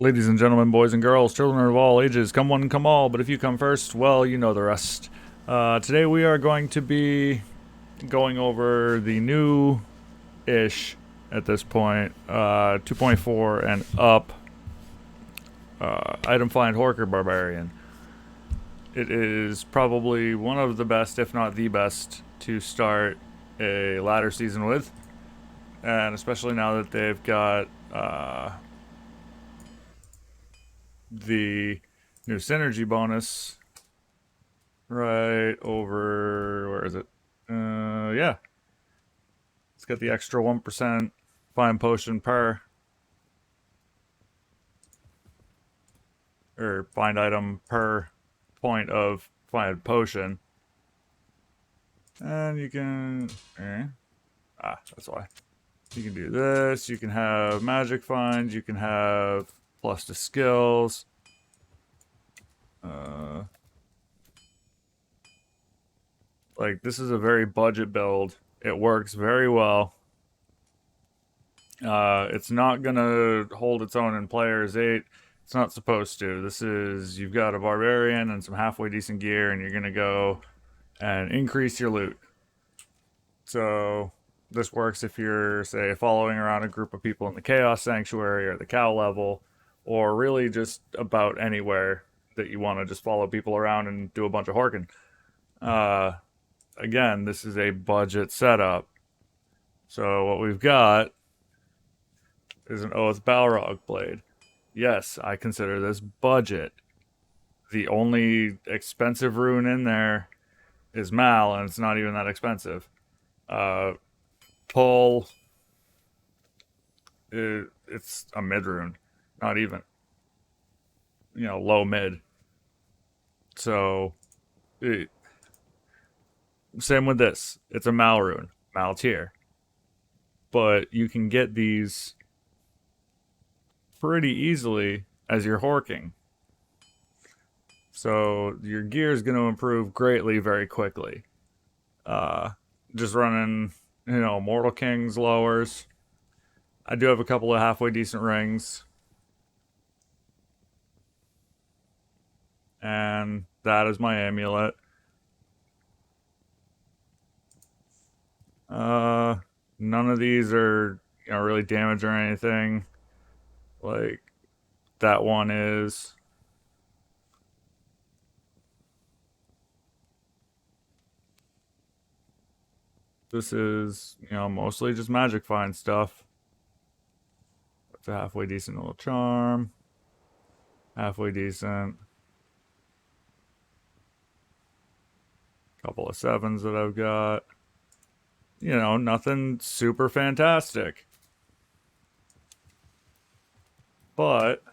Ladies and gentlemen, boys and girls, children of all ages, come one, come all, but if you come first, well, you know the rest. Today we are going to be going over the new-ish, at this point, 2.4 and up, Item Find Horker Barbarian. It is probably one of the best, if not the best, to start a ladder season with, and especially now that they've got, the new synergy bonus right over, where is it? Yeah. It's got the extra 1% find potion per, or find item per point of find potion. And you can, that's why. You can do this, you can have magic finds, you can have plus to skills. Like, this is a very budget build. It works very well. It's not gonna hold its own in Players 8. It's not supposed to. This is, you've got a barbarian and some halfway decent gear, and you're gonna go and increase your loot. So this works if you're, say, following around a group of people in the Chaos Sanctuary or the Cow level, or really just about anywhere that you want to just follow people around and do a bunch of Horking. Again, this is a budget setup. So what we've got is an Oath Balrog blade. Yes, I consider this budget. The only expensive rune in there is Mal, and it's not even that expensive. Pull, it's a mid rune, not even. You know, low mid. So, same with this. It's a Mal rune, Mal tier. But you can get these pretty easily as you're Horking. So your gear is going to improve greatly very quickly. Just running, Mortal Kings lowers. I do have a couple of halfway decent rings. And that is my amulet. None of these are, really damaged or anything. Like, that one is. This is, mostly just magic find stuff. It's a halfway decent little charm. Halfway decent. Couple of 7s that I've got. Nothing super fantastic. But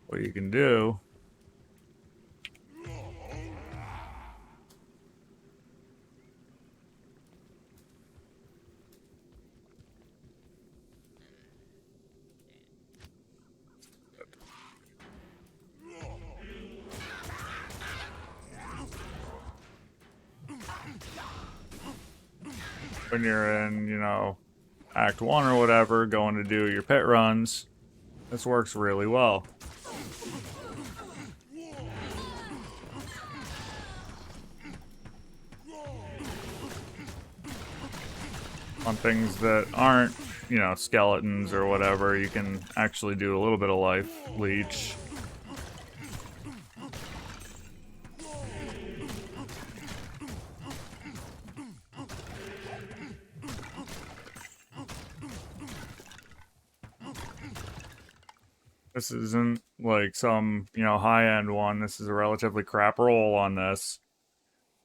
what you can do when you're in, Act 1 or whatever, going to do your pit runs, this works really well. On things that aren't, skeletons or whatever, you can actually do a little bit of life leech. This isn't like some, high-end one. This is a relatively crap roll on this.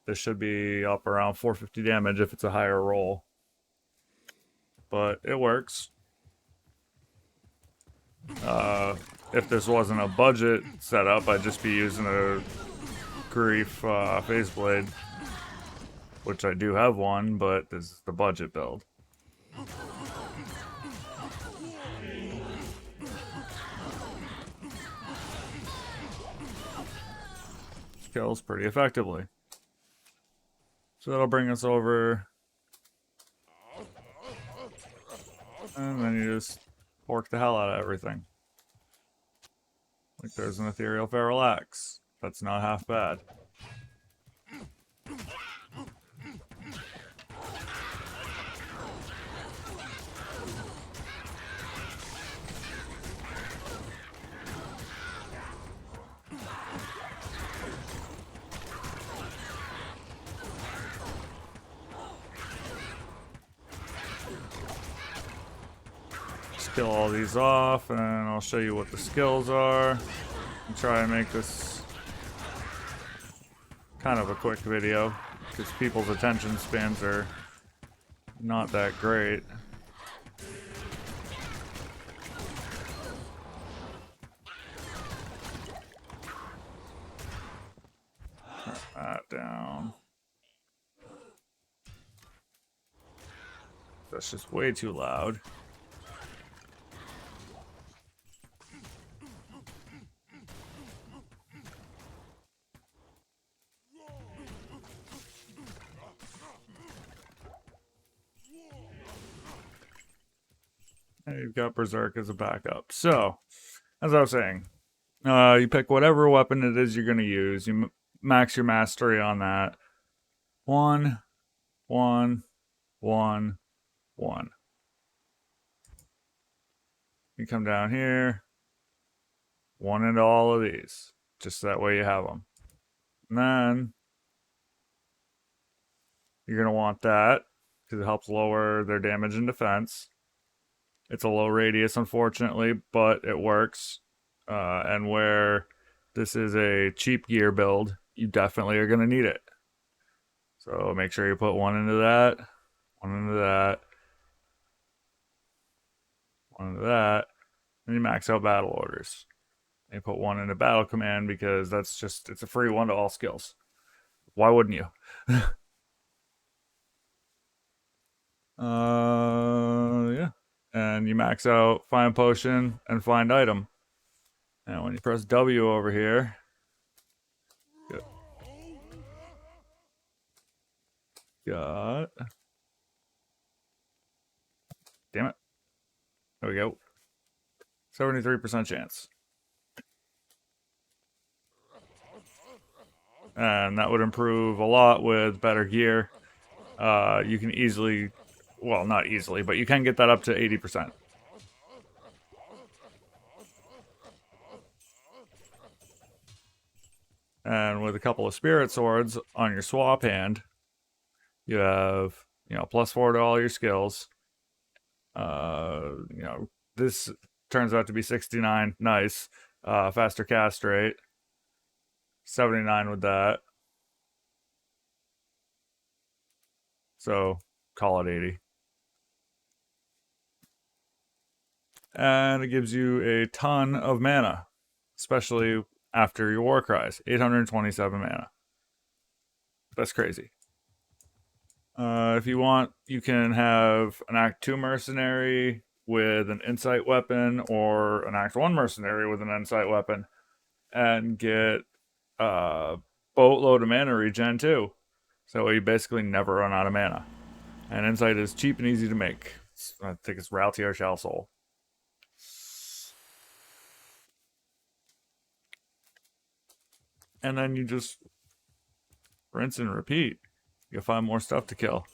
This should be up around 450 damage if it's a higher roll. But it works. If this wasn't a budget setup, I'd just be using a Grief Phase Blade. Which I do have one, but this is the budget build. Kills pretty effectively. So that'll bring us over And then you just pork the hell out of everything. Like there's an ethereal feral axe. That's not half bad. Kill all these off, and I'll show you what the skills are. And try and make this kind of a quick video, because people's attention spans are not that great. Turn that down. That's just way too loud. And you've got Berserk as a backup. So, as I was saying, you pick whatever weapon it is you're going to use. You max your mastery on that. 1, 1, 1, 1. You come down here. 1 into all of these. Just that way you have them. And then you're going to want that because it helps lower their damage and defense. It's a low radius, unfortunately, but it works. And where this is a cheap gear build, you definitely are going to need it. So make sure you put 1 into that, 1 into that, 1 into that, and you max out battle orders. And you put 1 into battle command because that's just, it's a free 1 to all skills. Why wouldn't you? Yeah. And you max out find potion and find item. And when you press W over here, got, damn it. There we go. 73% chance. And that would improve a lot with better gear. You can easily, well, not easily, but you can get that up to 80%. And with a couple of spirit swords on your swap hand, you have, +4 to all your skills. This turns out to be 69. Nice. Faster cast rate. 79 with that. So, call it 80. And it gives you a ton of mana, especially after your war cries. 827 mana. That's crazy. If you want, you can have an Act 2 mercenary with an insight weapon or an Act 1 mercenary with an insight weapon and get a boatload of mana regen too. So you basically never run out of mana. And insight is cheap and easy to make. I think it's Raltier Shell Soul. And then you just rinse and repeat. You'll find more stuff to kill.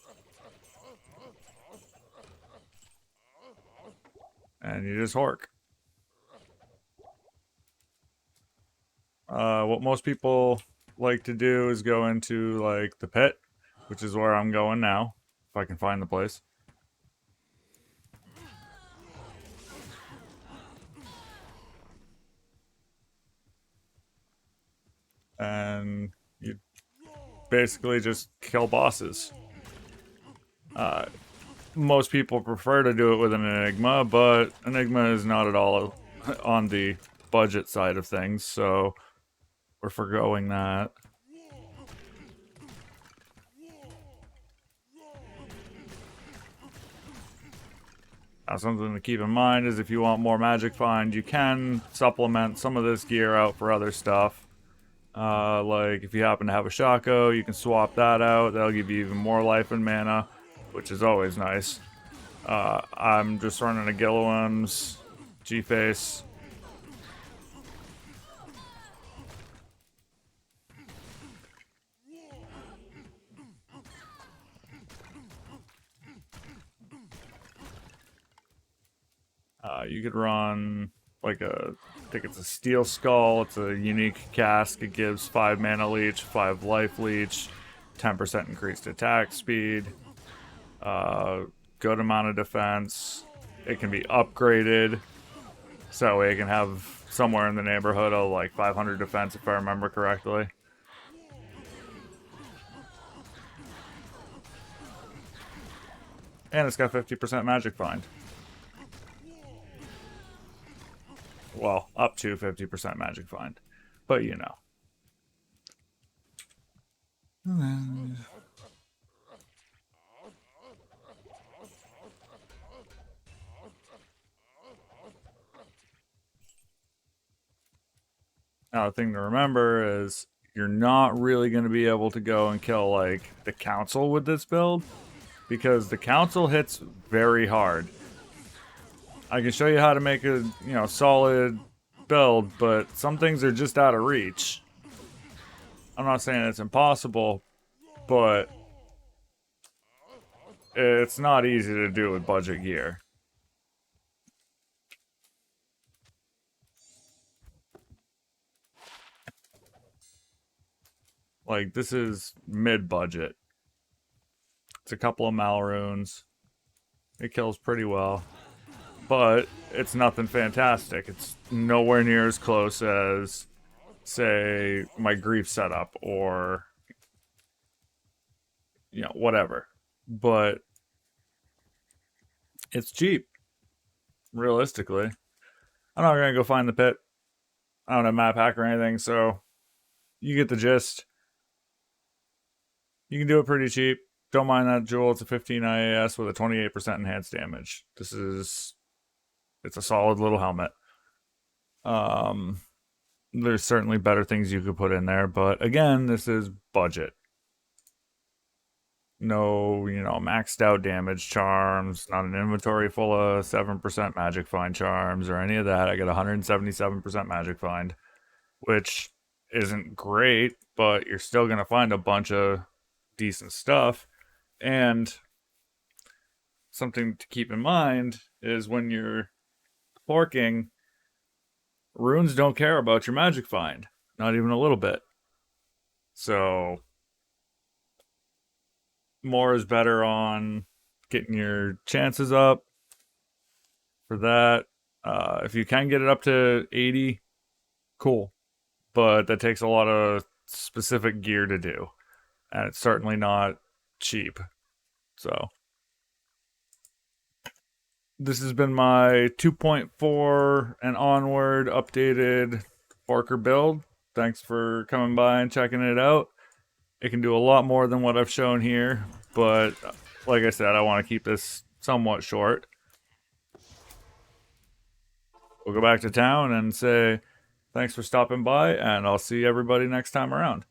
And you just hork. What most people like to do is go into, like, the pit, which is where I'm going now, if I can find the place. And you basically just kill bosses. Most people prefer to do it with an Enigma, but Enigma is not at all on the budget side of things, so we're forgoing that. Now, something to keep in mind is if you want more magic find, you can supplement some of this gear out for other stuff. Like if you happen to have a Shaco, you can swap that out. That'll give you even more life and mana, which is always nice. I'm just running a Gilliam's G-Face. You could run like I think it's a Steel Skull. It's a unique cask. It gives 5 mana leech, 5 life leech, 10% increased attack speed, good amount of defense. It can be upgraded, so that way it can have somewhere in the neighborhood of like 500 defense if I remember correctly. And it's got 50% magic find. Well, up to 50% magic find. But you know. Now, the thing to remember is you're not really going to be able to go and kill, like, the council with this build, because the council hits very hard. I can show you how to make a, solid build, but some things are just out of reach. I'm not saying it's impossible, but it's not easy to do with budget gear. Like, this is mid-budget. It's a couple of Malrunes. It kills pretty well. But it's nothing fantastic. It's nowhere near as close as, say, my Grief setup or, whatever. But it's cheap, realistically. I'm not going to go find the pit. I don't have map hack or anything, so you get the gist. You can do it pretty cheap. Don't mind that jewel. It's a 15 IAS with a 28% enhanced damage. It's a solid little helmet. There's certainly better things you could put in there, but again, this is budget. No, maxed out damage charms, not an inventory full of 7% magic find charms or any of that. I get 177% magic find, which isn't great, but you're still going to find a bunch of decent stuff. And something to keep in mind is when you're forking, runes don't care about your magic find, not even a little bit. So more is better on getting your chances up for that. If you can get it up to 80, cool. But that takes a lot of specific gear to do. And it's certainly not cheap. So this has been my 2.4 and onward updated Horker build. Thanks for coming by and checking it out. It can do a lot more than what I've shown here, but like I said, I want to keep this somewhat short. We'll go back to town and say thanks for stopping by, and I'll see everybody next time around.